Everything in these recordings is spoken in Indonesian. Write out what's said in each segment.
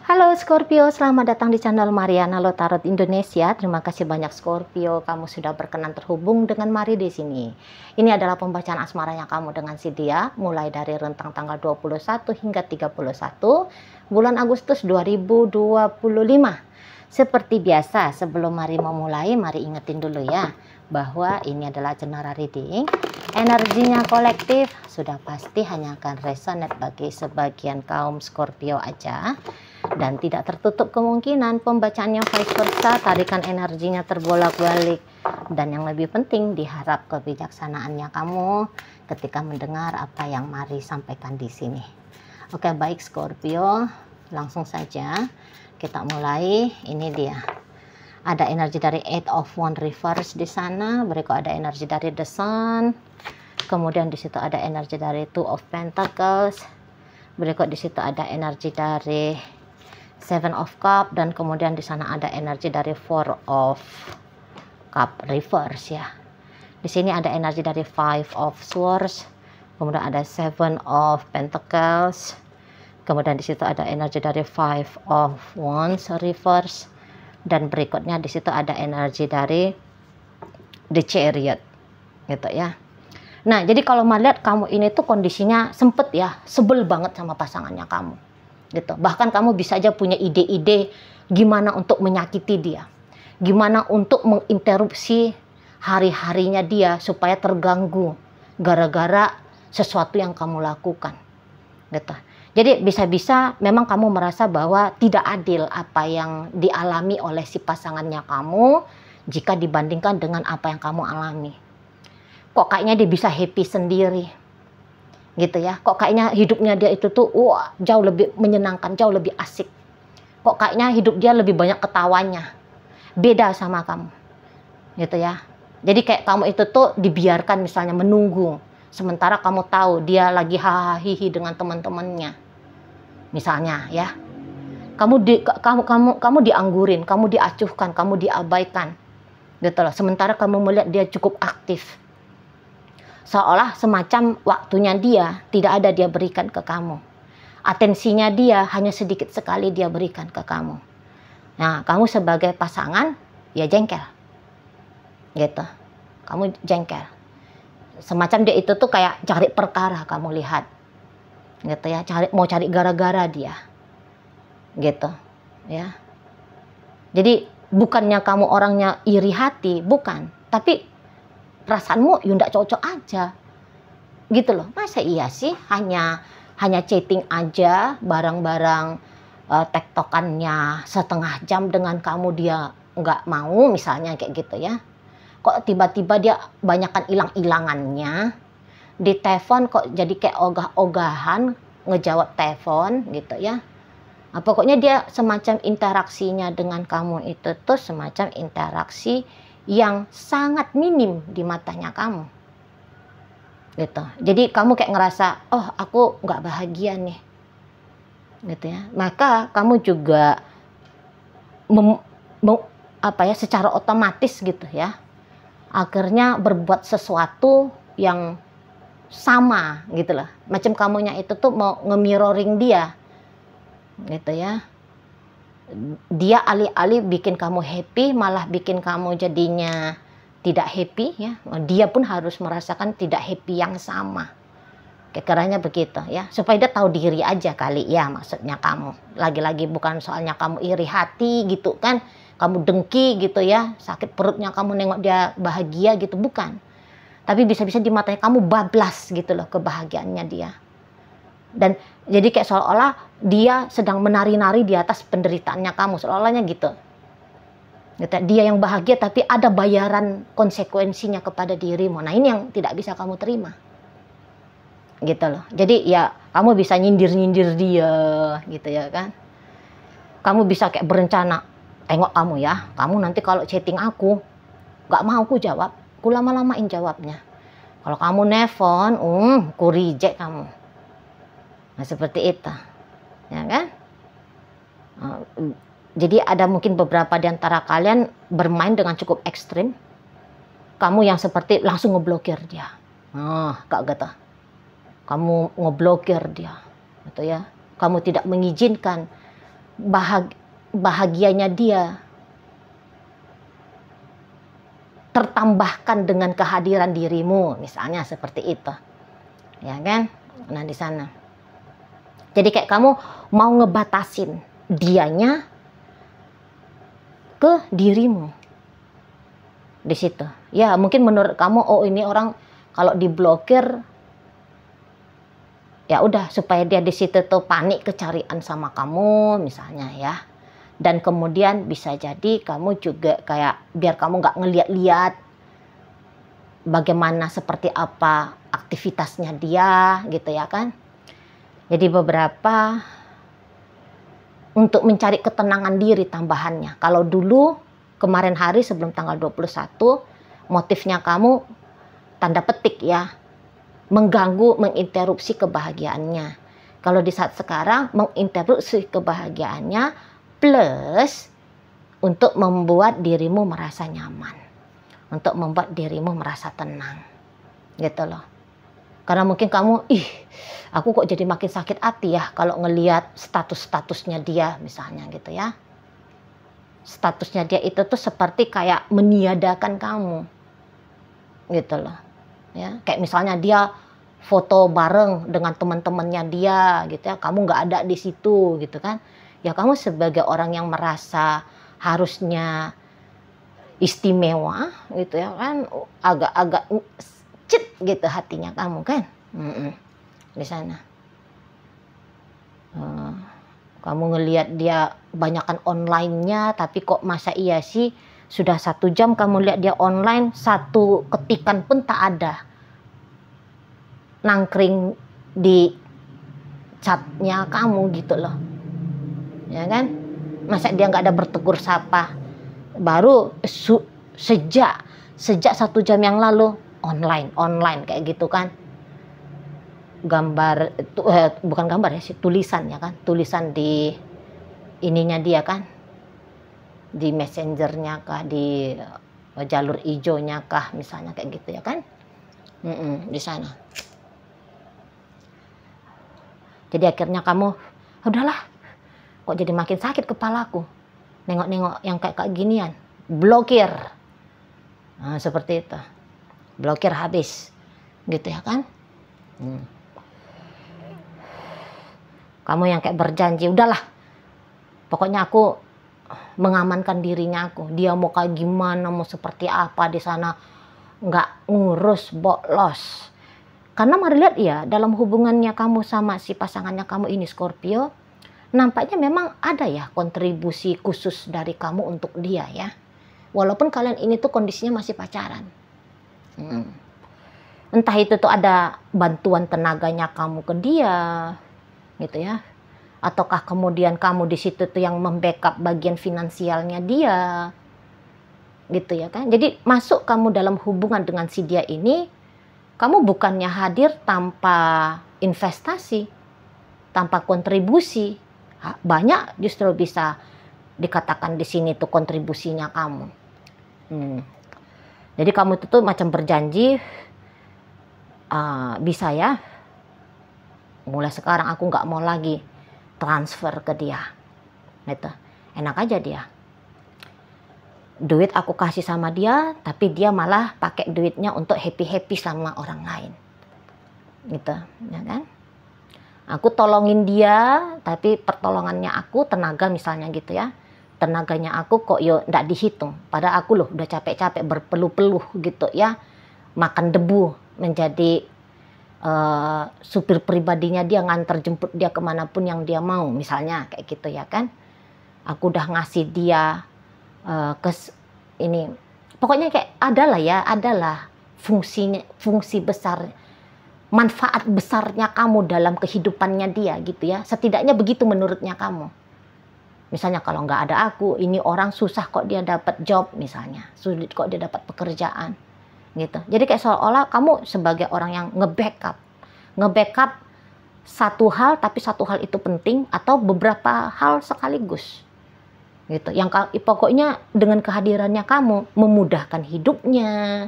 Halo Scorpio, selamat datang di channel Mariana Lo Tarot Indonesia. Terima kasih banyak Scorpio, kamu sudah berkenan terhubung dengan Mari di sini. Ini adalah pembacaan asmaranya kamu dengan si dia, mulai dari rentang tanggal 21 hingga 31 bulan Agustus 2025. Seperti biasa, sebelum Mari memulai, mari ingetin dulu ya, bahwa ini adalah general reading. Energinya kolektif, sudah pasti hanya akan resonate bagi sebagian kaum Scorpio aja. Dan tidak tertutup kemungkinan pembacaannya vice versa, tarikan energinya terbolak-balik. Dan yang lebih penting, diharap kebijaksanaannya kamu ketika mendengar apa yang Mari sampaikan di sini. Oke, baik Scorpio, langsung saja kita mulai. Ini dia. Ada energi dari Eight of Wands reverse di sana, berikut ada energi dari The Sun. Kemudian di situ ada energi dari Two of Pentacles. Berikut di situ ada energi dari Seven of Cup, dan kemudian di sana ada energi dari Four of Cup reverse ya. Di sini ada energi dari Five of Swords, kemudian ada Seven of Pentacles, kemudian di situ ada energi dari Five of Wands reverse, dan berikutnya di situ ada energi dari The Chariot, gitu ya. Nah, jadi kalau melihat kamu ini tuh kondisinya sempet ya, sebel banget sama pasangannya kamu. Gitu. Bahkan kamu bisa aja punya ide-ide gimana untuk menyakiti dia, gimana untuk menginterupsi hari-harinya dia supaya terganggu gara-gara sesuatu yang kamu lakukan. Gitu. Jadi bisa-bisa memang kamu merasa bahwa tidak adil apa yang dialami oleh si pasangannya kamu jika dibandingkan dengan apa yang kamu alami. Kok kayaknya dia bisa happy sendiri, gitu ya. Kok kayaknya hidupnya dia itu tuh jauh lebih menyenangkan, jauh lebih asik. Kok kayaknya hidup dia lebih banyak ketawanya, beda sama kamu, gitu ya. Jadi kayak kamu itu tuh dibiarkan misalnya menunggu, sementara kamu tahu dia lagi hahaha dengan teman-temannya, misalnya ya. Kamu dianggurin, kamu diacuhkan, kamu diabaikan, gitu loh. Sementara kamu melihat dia cukup aktif, seolah semacam waktunya dia tidak ada dia berikan ke kamu. Atensinya dia hanya sedikit sekali dia berikan ke kamu. Nah, kamu sebagai pasangan ya jengkel. Gitu. Kamu jengkel. Semacam dia itu tuh kayak cari perkara, kamu lihat. Gitu ya, mau cari gara-gara dia. Gitu. Ya. Jadi bukannya kamu orangnya iri hati, bukan. Tapi perasaanmu ya nggak cocok aja, gitu loh. Masa iya sih hanya chatting aja, barang-barang tektokannya setengah jam dengan kamu dia nggak mau, misalnya kayak gitu ya. Kok tiba-tiba dia banyakkan hilang-hilangannya di telepon, kok jadi kayak ogah-ogahan ngejawab telepon gitu ya. Nah, pokoknya dia semacam interaksinya dengan kamu itu tuh semacam interaksi yang sangat minim di matanya kamu, gitu. Jadi kamu kayak ngerasa, oh aku nggak bahagia nih, gitu ya. Maka kamu juga secara otomatis gitu ya, akhirnya berbuat sesuatu yang sama gitu loh. Macam kamunya itu tuh mau nge-mirroring dia, gitu ya. Dia alih-alih bikin kamu happy, malah bikin kamu jadinya tidak happy ya. Dia pun harus merasakan tidak happy yang sama. Kekeranya begitu ya. Supaya dia tahu diri aja kali ya, maksudnya kamu. Lagi-lagi bukan soalnya kamu iri hati gitu kan. Kamu dengki gitu ya. Sakit perutnya kamu nengok dia bahagia gitu, bukan. Tapi bisa-bisa di matanya kamu bablas gitu loh kebahagiaannya dia. Dan jadi kayak seolah-olah dia sedang menari-nari di atas penderitaannya kamu, seolah-olahnya gitu. Dia yang bahagia tapi ada bayaran konsekuensinya kepada dirimu. Nah, ini yang tidak bisa kamu terima, gitu loh. Jadi ya kamu bisa nyindir-nyindir dia gitu ya kan. Kamu bisa kayak berencana, tengok kamu ya, kamu nanti kalau chatting aku gak mau aku jawab, aku lama-lamain jawabnya. Kalau kamu nelfon, aku reject kamu. Nah, seperti itu, ya kan? Jadi ada mungkin beberapa di antara kalian bermain dengan cukup ekstrim. Kamu yang seperti langsung ngeblokir dia. Kak gitu. Kamu ngeblokir dia, gitu ya. Kamu tidak mengizinkan bahagianya dia tertambahkan dengan kehadiran dirimu, misalnya seperti itu, ya kan? Nah di sana, jadi kayak kamu mau ngebatasin dianya ke dirimu di situ. Ya mungkin menurut kamu, oh ini orang kalau diblokir, ya udah supaya dia di situ tuh panik kecarian sama kamu, misalnya ya. Dan kemudian bisa jadi kamu juga kayak biar kamu nggak ngeliat-liat bagaimana seperti apa aktivitasnya dia gitu ya kan. Jadi beberapa untuk mencari ketenangan diri tambahannya. Kalau dulu kemarin hari sebelum tanggal 21 motifnya kamu tanda petik ya mengganggu, menginterupsi kebahagiaannya. Kalau di saat sekarang menginterupsi kebahagiaannya plus untuk membuat dirimu merasa nyaman, untuk membuat dirimu merasa tenang, gitu loh. Karena mungkin kamu, aku kok jadi makin sakit hati ya kalau ngelihat statusnya dia misalnya gitu ya. Statusnya dia itu tuh seperti kayak meniadakan kamu, gitu loh. Ya, kayak misalnya dia foto bareng dengan teman-temannya dia gitu ya, kamu nggak ada di situ gitu kan. Ya kamu sebagai orang yang merasa harusnya istimewa gitu ya kan, agak-agak cit gitu hatinya kamu kan. Di sana kamu ngelihat dia banyakkan online-nya, tapi kok masa iya sih sudah 1 jam kamu lihat dia online, 1 ketikan pun tak ada nangkring di chatnya kamu gitu loh, ya kan. Masa dia nggak ada bertegur sapa, baru sejak 1 jam yang lalu online kayak gitu kan. Gambar bukan gambar ya, tulisan ya kan, tulisan di ininya dia kan, di messengernya kah, di jalur hijaunya kah misalnya kayak gitu ya kan. Di sana. Jadi akhirnya kamu, udahlah, kok jadi makin sakit kepalaku nengok-nengok yang kayak ginian, blokir. Nah, seperti itu, blokir habis gitu ya kan. Kamu yang kayak berjanji, udahlah pokoknya aku mengamankan dirinya aku, dia mau kayak gimana, mau seperti apa di sana nggak ngurus, bolos. Karena mari lihat ya, dalam hubungannya kamu sama si pasangannya kamu ini Scorpio, nampaknya memang ada ya kontribusi khusus dari kamu untuk dia ya. Walaupun kalian ini tuh kondisinya masih pacaran. Entah itu tuh ada bantuan tenaganya kamu ke dia, gitu ya. Ataukah kemudian kamu di situ tuh yang membackup bagian finansialnya dia, gitu ya kan. Jadi masuk kamu dalam hubungan dengan si dia ini, kamu bukannya hadir tanpa investasi, tanpa kontribusi. Banyak justru bisa dikatakan di sini tuh kontribusinya kamu. Jadi kamu itu tuh macam berjanji, bisa ya, mulai sekarang aku nggak mau lagi transfer ke dia. Gitu. Enak aja dia. Duit aku kasih sama dia, tapi dia malah pakai duitnya untuk happy-happy sama orang lain. Gitu, ya kan? Aku tolongin dia, tapi pertolongannya aku tenaga misalnya gitu ya. Tenaganya aku kok ndak dihitung. Padahal aku loh udah capek-capek berpeluh-peluh gitu ya. Makan debu menjadi supir pribadinya dia, nganter jemput dia kemanapun yang dia mau. Misalnya kayak gitu ya kan. Aku udah ngasih dia ini, pokoknya kayak adalah fungsi besar, manfaat besarnya kamu dalam kehidupannya dia gitu ya. Setidaknya begitu menurutnya kamu. Misalnya kalau nggak ada aku, ini orang susah kok dia dapat job misalnya, sulit kok dia dapat pekerjaan gitu. Jadi kayak seolah-olah kamu sebagai orang yang nge-backup satu hal, tapi satu hal itu penting atau beberapa hal sekaligus. Gitu. Yang pokoknya dengan kehadirannya kamu memudahkan hidupnya,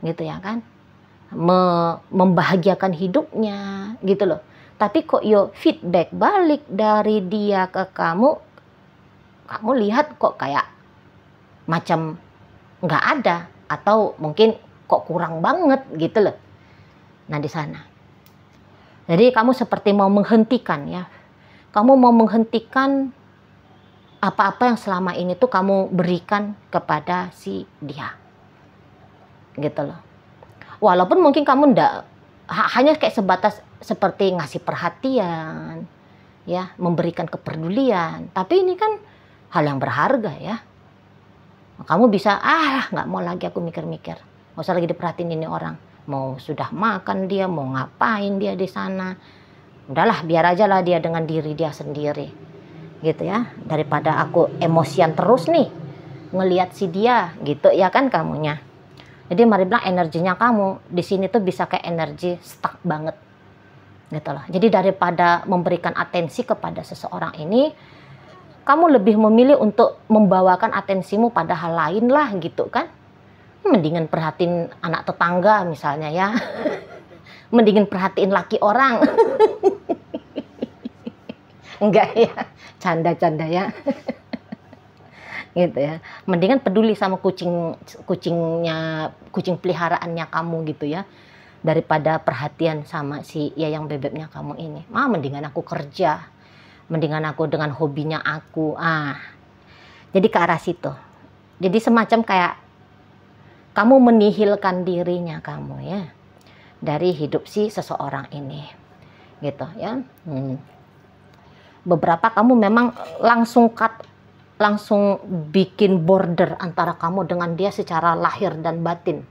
gitu ya kan, membahagiakan hidupnya, gitu loh. Tapi kok feedback balik dari dia ke kamu kamu lihat kok kayak macam nggak ada, atau mungkin kok kurang banget gitu loh. Nah di sana, jadi kamu seperti mau menghentikan ya, kamu mau menghentikan apa-apa yang selama ini tuh kamu berikan kepada si dia, gitu loh. Walaupun mungkin kamu ndak hanya kayak sebatas seperti ngasih perhatian, ya, memberikan kepedulian, tapi ini kan hal yang berharga ya. Kamu bisa, nggak mau lagi aku mikir-mikir, nggak usah lagi diperhatiin ini orang, mau sudah makan dia, mau ngapain dia di sana, udahlah biar aja lah dia dengan diri dia sendiri, gitu ya, daripada aku emosian terus nih ngelihat si dia, gitu ya kan kamunya. Jadi mari bilang energinya kamu di sini tuh bisa kayak energi stuck banget, gitu loh. Jadi daripada memberikan atensi kepada seseorang ini, kamu lebih memilih untuk membawakan atensimu pada hal lain lah, gitu kan. Mendingan perhatiin anak tetangga misalnya ya. Mendingan perhatiin laki orang. Enggak ya, canda-canda ya. Gitu ya. Mendingan peduli sama kucing peliharaannya kamu gitu ya. Daripada perhatian sama si yayang bebeknya kamu ini. Mendingan aku kerja. Mendingan aku dengan hobinya aku. Jadi ke arah situ. Jadi semacam kayak kamu menihilkan dirinya kamu ya dari hidup si seseorang ini, gitu ya. Beberapa kamu memang langsung bikin border antara kamu dengan dia secara lahir dan batin,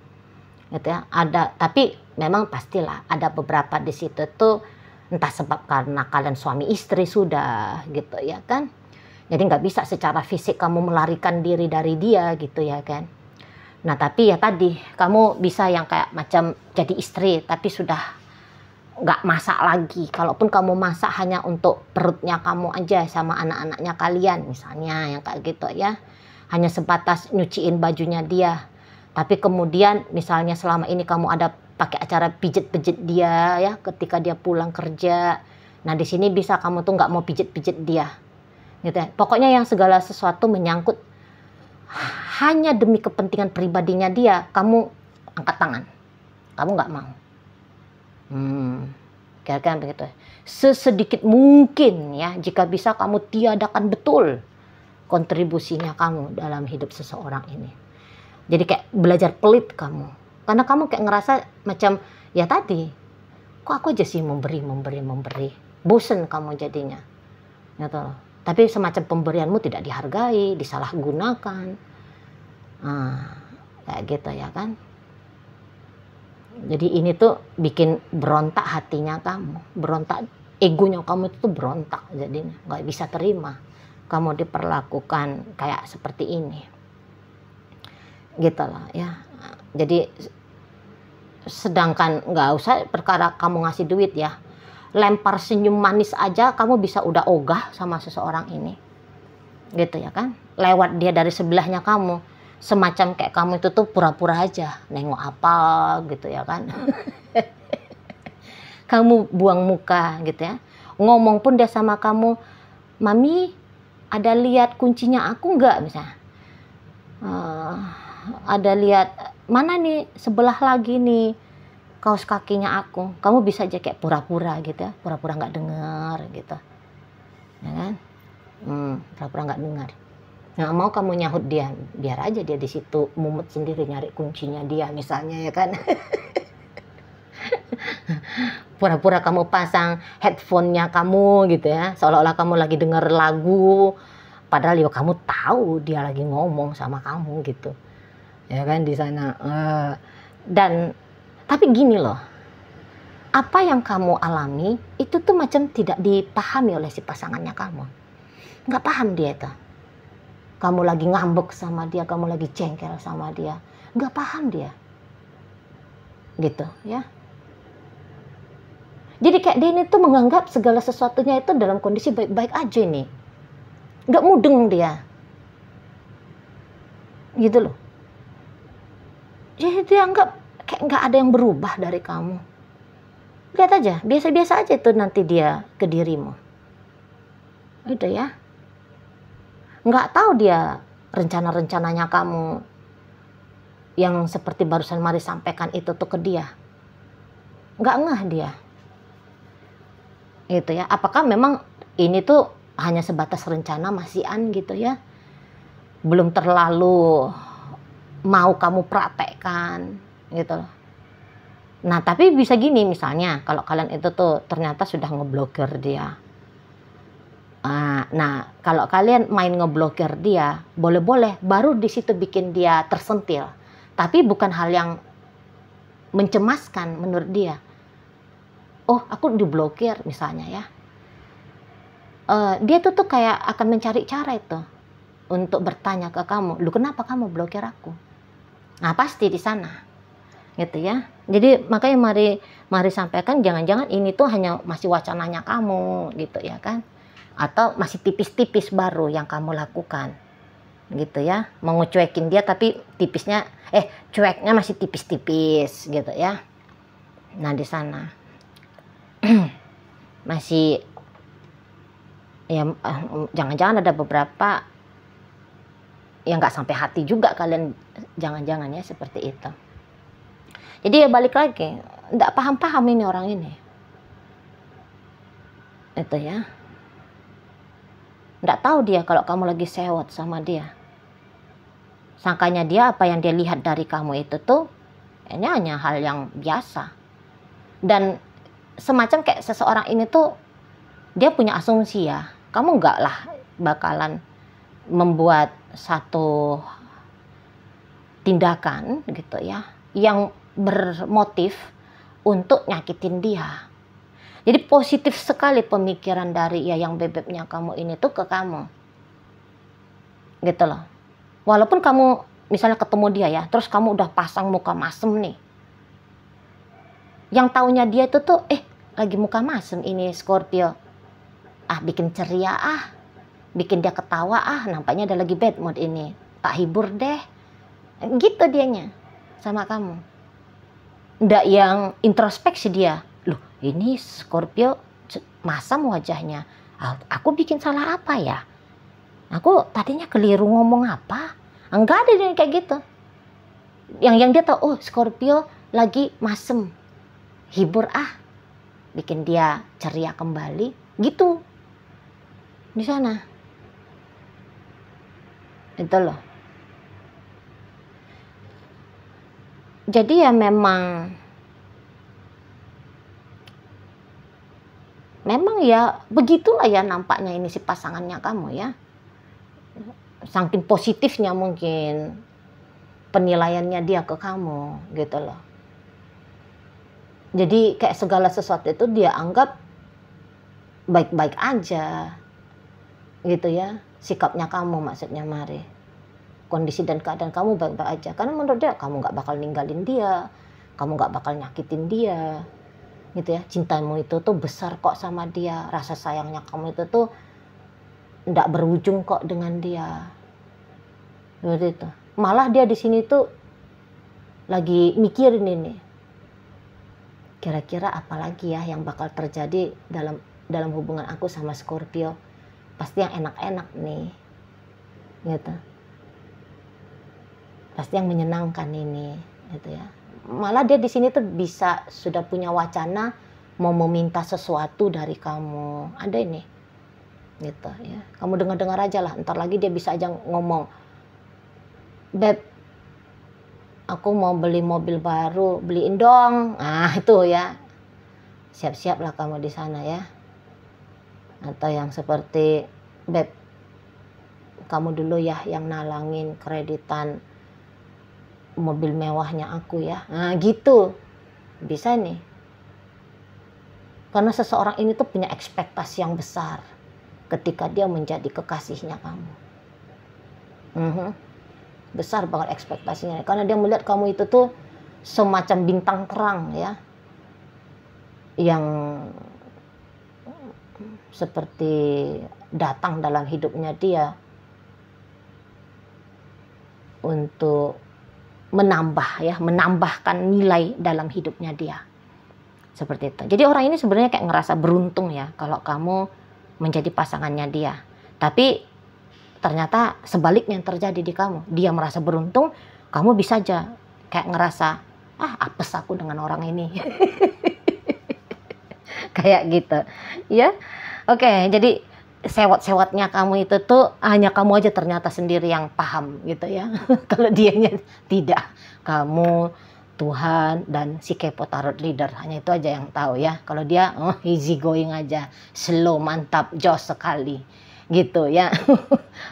gitu ya. Ada, tapi memang pastilah ada beberapa di situ tuh, entah sebab karena kalian suami istri sudah, gitu ya kan. Jadi nggak bisa secara fisik kamu melarikan diri dari dia, gitu ya kan. Nah tapi ya tadi, kamu bisa yang kayak macam jadi istri, tapi sudah nggak masak lagi. Kalaupun kamu masak hanya untuk perutnya kamu aja sama anak-anaknya kalian, misalnya yang kayak gitu ya. Hanya sebatas nyuciin bajunya dia. Tapi kemudian misalnya selama ini kamu ada pakai acara pijet-pijet dia ya ketika dia pulang kerja. Nah di sini bisa kamu tuh nggak mau pijet-pijet dia, gitu ya. Pokoknya yang segala sesuatu menyangkut hanya demi kepentingan pribadinya dia, kamu angkat tangan, kamu nggak mau. Kira-kira begitu. Sesedikit mungkin ya, jika bisa kamu tiadakan betul kontribusinya kamu dalam hidup seseorang ini. Jadi kayak belajar pelit kamu. Karena kamu kayak ngerasa macam, ya tadi, kok aku aja sih memberi. Bosen kamu jadinya. Gitu. Tapi semacam pemberianmu tidak dihargai, disalahgunakan. Kayak gitu ya kan. Jadi ini tuh bikin berontak hatinya kamu. Berontak, egonya kamu itu tuh berontak jadinya. Nggak bisa terima kamu diperlakukan kayak seperti ini. Gitu lah ya. Jadi sedangkan nggak usah perkara kamu ngasih duit ya, lempar senyum manis aja kamu bisa udah ogah sama seseorang ini, gitu ya kan. Lewat dia dari sebelahnya kamu, semacam kayak kamu itu tuh pura-pura aja nengok apa gitu ya kan. Kamu buang muka gitu ya. Ngomong pun dia sama kamu, mami ada lihat kuncinya aku nggak misalnya. Ada lihat mana nih sebelah lagi nih kaos kakinya aku. Kamu bisa aja kayak pura-pura gitu ya, pura-pura nggak dengar gitu, ya kan? Pura-pura nggak dengar. Nggak mau kamu nyahut dia, biar aja dia di situ mumet sendiri nyari kuncinya dia misalnya ya kan. Pura-pura kamu pasang headphone-nya kamu gitu ya, seolah-olah kamu lagi denger lagu, padahal ya kamu tahu dia lagi ngomong sama kamu gitu. Ya kan di sana. Dan tapi gini loh, apa yang kamu alami itu tuh macam tidak dipahami oleh si pasangannya kamu. Nggak paham dia itu. Kamu lagi ngambek sama dia, kamu lagi jengkel sama dia, nggak paham dia. Gitu ya. Jadi kayak dia ini tuh menganggap segala sesuatunya itu dalam kondisi baik-baik aja nih. Nggak mudeng dia. Gitu loh. Jadi dia anggap kayak nggak ada yang berubah dari kamu. Lihat aja, biasa-biasa aja itu nanti dia ke dirimu. Gitu ya. Nggak tahu dia rencana-rencananya kamu yang seperti barusan Mari sampaikan itu tuh ke dia. Nggak ngeh dia. Gitu ya. Apakah memang ini tuh hanya sebatas rencana masihan gitu ya. Belum terlalu mau kamu praktekkan gitu loh. Nah, tapi bisa gini misalnya kalau kalian itu tuh ternyata sudah ngeblokir dia. Nah, kalau kalian main ngeblokir dia, boleh-boleh baru di situ bikin dia tersentil. Tapi bukan hal yang mencemaskan menurut dia. Oh, aku diblokir misalnya ya. Dia tuh kayak akan mencari cara itu untuk bertanya ke kamu, lu kenapa kamu blokir aku? Nah, pasti di sana. Gitu ya. Jadi makanya mari sampaikan, jangan-jangan ini tuh hanya masih wacananya kamu gitu ya kan. Atau masih tipis-tipis baru yang kamu lakukan. Gitu ya, mau ngecuekin dia tapi cueknya masih tipis-tipis gitu ya. Nah, di sana masih ya, jangan-jangan ada beberapa yang nggak sampai hati juga kalian, jangan-jangan ya seperti itu. Jadi ya balik lagi, nggak paham-paham ini orang ini itu ya, nggak tahu dia kalau kamu lagi sewot sama dia. Sangkanya dia apa yang dia lihat dari kamu itu tuh ini hanya hal yang biasa. Dan semacam kayak seseorang ini tuh dia punya asumsi ya, kamu enggak lah bakalan membuat satu tindakan gitu ya yang bermotif untuk nyakitin dia. Jadi positif sekali pemikiran dari ya yang bebeknya kamu ini tuh ke kamu. Gitu loh. Walaupun kamu misalnya ketemu dia ya, terus kamu udah pasang muka masem nih. Yang taunya dia itu tuh, lagi muka masem ini Scorpio. Bikin ceria bikin dia ketawa nampaknya ada lagi bad mood ini. Tak hibur deh. Gitu dianya sama kamu. Nggak yang introspeksi dia. Loh, ini Scorpio masam wajahnya. Aku bikin salah apa ya? Aku tadinya keliru ngomong apa? Enggak ada yang kayak gitu. Yang dia tahu, oh Scorpio lagi masem. Hibur bikin dia ceria kembali. Gitu. Di sana. Itu loh. Jadi ya memang ya begitulah ya nampaknya ini si pasangannya kamu ya. Saking positifnya mungkin penilaiannya dia ke kamu gitu loh. Jadi kayak segala sesuatu itu dia anggap baik-baik aja gitu ya. Sikapnya kamu maksudnya Mari. Kondisi dan keadaan kamu baik-baik aja. Karena menurut dia kamu gak bakal ninggalin dia. Kamu gak bakal nyakitin dia. Gitu ya. Cintamu itu tuh besar kok sama dia. Rasa sayangnya kamu itu tuh nggak berujung kok dengan dia. Seperti itu. Malah dia di sini tuh lagi mikirin ini. Kira-kira apa lagi ya yang bakal terjadi dalam hubungan aku sama Scorpio? Pasti yang enak-enak nih. Gitu. Pasti yang menyenangkan ini, gitu ya. Malah dia di sini tuh bisa sudah punya wacana mau meminta sesuatu dari kamu. Ada ini. Gitu ya. Kamu dengar-dengar aja lah, ntar lagi dia bisa aja ngomong, "Beb, aku mau beli mobil baru, beliin dong." Itu ya. Siap-siaplah kamu di sana ya. Atau yang seperti, "Beb, kamu dulu ya yang nalangin kreditan mobil mewahnya aku ya." Gitu. Bisa nih. Karena seseorang ini tuh punya ekspektasi yang besar ketika dia menjadi kekasihnya kamu. Besar banget ekspektasinya. Karena dia melihat kamu itu tuh semacam bintang terang ya. Yang seperti datang dalam hidupnya dia untuk menambahkan nilai dalam hidupnya dia. Seperti itu. Jadi orang ini sebenarnya kayak ngerasa beruntung ya kalau kamu menjadi pasangannya dia. Tapi ternyata sebaliknya yang terjadi di kamu. Dia merasa beruntung, kamu bisa aja kayak ngerasa, ah apes aku dengan orang ini. Kayak gitu ya. Oke, jadi sewot-sewotnya kamu itu tuh hanya kamu aja ternyata sendiri yang paham gitu ya. Kalau dianya tidak, kamu, Tuhan, dan si kepo tarot reader, hanya itu aja yang tahu ya. Kalau dia easy going aja, slow, mantap, jos sekali gitu ya.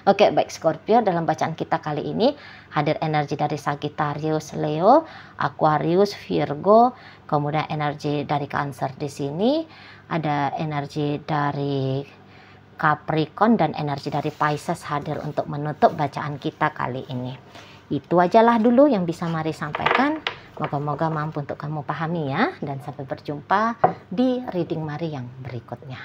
Oke, baik Scorpio, dalam bacaan kita kali ini hadir energi dari Sagittarius, Leo, Aquarius, Virgo, kemudian energi dari Cancer di sini, ada energi dari Capricorn dan energi dari Pisces hadir untuk menutup bacaan kita kali ini. Itu ajalah dulu yang bisa Mari sampaikan. Moga-moga mampu untuk kamu pahami ya. Dan sampai berjumpa di reading Mari yang berikutnya.